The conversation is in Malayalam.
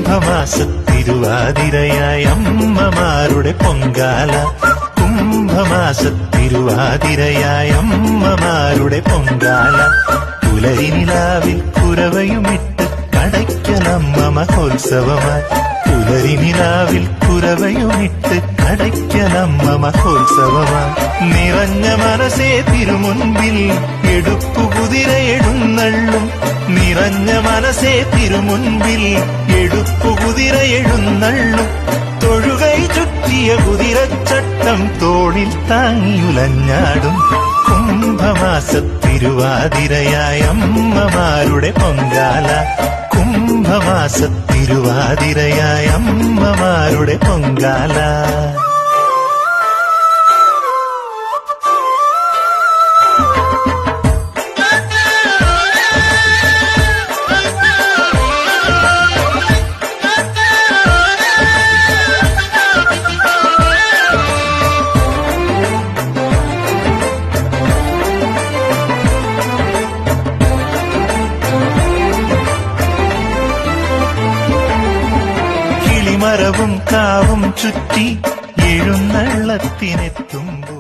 കുംഭമാസത്തിരുവാതിരയായ അമ്മമാരുടെ പൊങ്കാല. കുംഭമാസത്തിരുവാതിരയായ അമ്മമാരുടെ പൊങ്കാല. പുലരിനിലാവിൽ കുരവയുമിട്ട് കടയ്ക്കലമ്മ മഹോത്സവമായി. പുലരിനിലാവിൽ കുരവയുമിട്ട് കടയ്ക്കലമ്മ മഹോത്സവമായി. നിറഞ്ഞ മനസ്സേ തിരുമുൻപിൽ എടുപ്പുകുതിര എഴുന്നള്ളും. നിറഞ്ഞ മനസ്സേ തിരുമുൻപിൽ എടുപ്പുകുതിര എഴുന്നള്ളും. തൊഴുകൈ ചുറ്റിയ കുതിരച്ചട്ടം തോളിൽ താങ്ങിയുലഞ്ഞാടും. കുംഭമാസത്തിരുവാതിരയായ അമ്മമാരുടെ പൊങ്കാല. കുംഭമാസത്തിരുവാതിരയായ അമ്മമാരുടെ പൊങ്കാല. മരവും കാവും ചുറ്റി എഴുന്നള്ളത്തിനെത്തുമ്പോൾ